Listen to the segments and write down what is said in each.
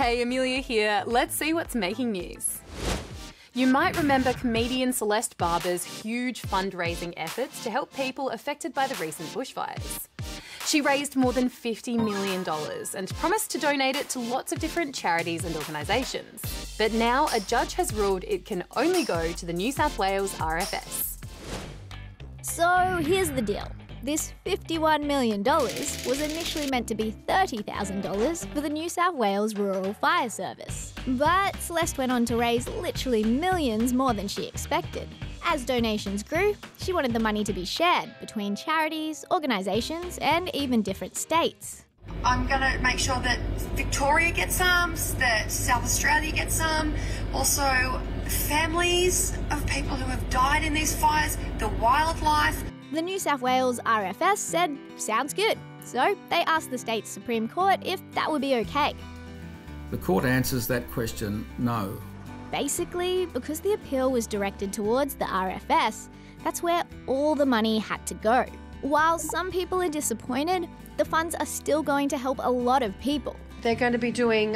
Hey, Amelia here. Let's see what's making news. You might remember comedian Celeste Barber's huge fundraising efforts to help people affected by the recent bushfires. She raised more than $50 million and promised to donate it to lots of different charities and organisations. But now a judge has ruled it can only go to the New South Wales RFS. So here's the deal. This $51 million was initially meant to be $30,000 for the New South Wales Rural Fire Service. But Celeste went on to raise literally millions more than she expected. As donations grew, she wanted the money to be shared between charities, organisations and even different states. I'm going to make sure that Victoria gets some, that South Australia gets some, also families of people who have died in these fires, the wildlife. The New South Wales RFS said, sounds good. So they asked the state's Supreme Court if that would be okay. The court answers that question, no. Basically, because the appeal was directed towards the RFS, that's where all the money had to go. While some people are disappointed, the funds are still going to help a lot of people. They're going to be doing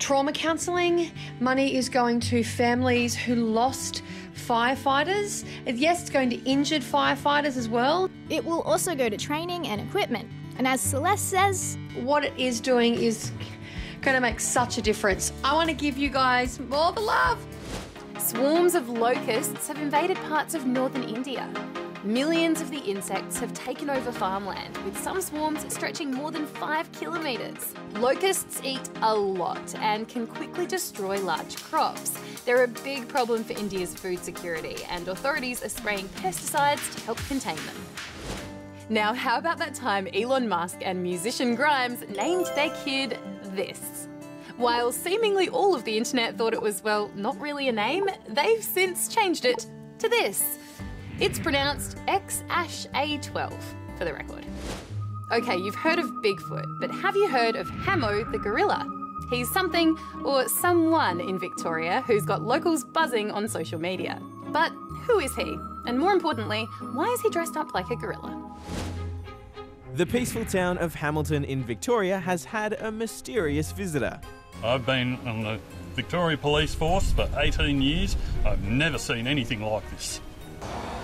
trauma counselling. Money is going to families who lost firefighters. Yes, it's going to injured firefighters as well. It will also go to training and equipment. And as Celeste says, what it is doing is going to make such a difference. I want to give you guys more of the love. Swarms of locusts have invaded parts of northern India. Millions of the insects have taken over farmland, with some swarms stretching more than 5 kilometres. Locusts eat a lot and can quickly destroy large crops. They're a big problem for India's food security, and authorities are spraying pesticides to help contain them. Now, how about that time Elon Musk and musician Grimes named their kid this? While seemingly all of the internet thought it was, well, not really a name, they've since changed it to this. It's pronounced X Æ A-Xii, for the record. Okay, you've heard of Bigfoot, but have you heard of Hammo the Gorilla? He's something, or someone in Victoria who's got locals buzzing on social media. But who is he? And more importantly, why is he dressed up like a gorilla? The peaceful town of Hamilton in Victoria has had a mysterious visitor. I've been on the Victoria Police Force for 18 years. I've never seen anything like this.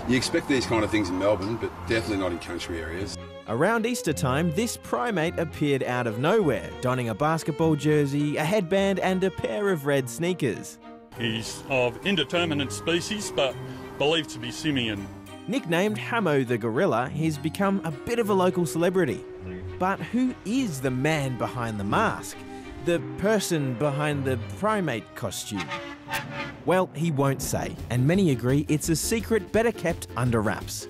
You expect these kind of things in Melbourne, but definitely not in country areas. Around Easter time, this primate appeared out of nowhere, donning a basketball jersey, a headband and a pair of red sneakers. He's of indeterminate species, but believed to be simian. Nicknamed Hammo the Gorilla, he's become a bit of a local celebrity. But who is the man behind the mask? The person behind the primate costume? Well, he won't say, and many agree it's a secret better kept under wraps.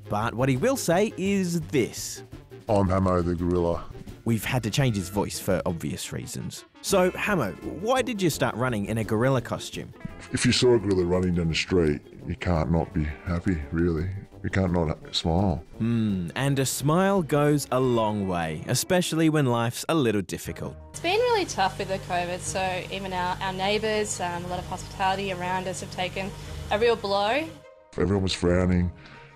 But what he will say is this. I'm Hammo the Gorilla. We've had to change his voice for obvious reasons. So, Hammo, why did you start running in a gorilla costume? If you saw a gorilla running down the street, you can't not be happy, really. You can't not smile. And a smile goes a long way, especially when life's a little difficult. It's been really tough with the COVID, so even our neighbours, a lot of hospitality around us have taken a real blow. Everyone was frowning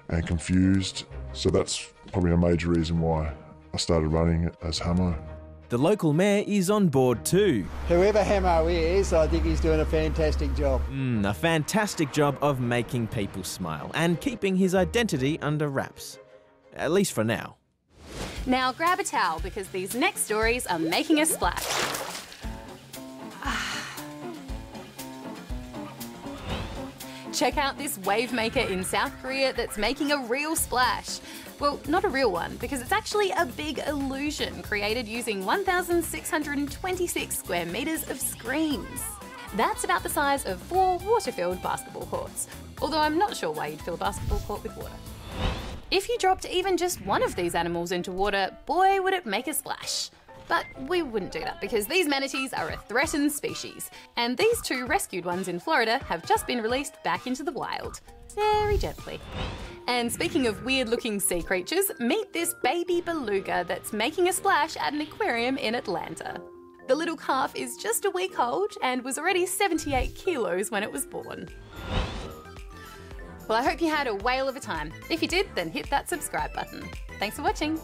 and confused, so that's probably a major reason why I started running as Hammo. The local mayor is on board too. Whoever Hammo is, I think he's doing a fantastic job. A fantastic job of making people smile and keeping his identity under wraps. At least for now. Now grab a towel because these next stories are making a splash. Check out this wave maker in South Korea that's making a real splash. Well, not a real one, because it's actually a big illusion created using 1,626 square metres of screens. That's about the size of 4 water-filled basketball courts, although I'm not sure why you'd fill a basketball court with water. If you dropped even just one of these animals into water, boy would it make a splash. But we wouldn't do that because these manatees are a threatened species, and these 2 rescued ones in Florida have just been released back into the wild, very gently. And speaking of weird-looking sea creatures, meet this baby beluga that's making a splash at an aquarium in Atlanta. The little calf is just a week old and was already 78 kilos when it was born. Well, I hope you had a whale of a time. If you did, then hit that subscribe button. Thanks for watching.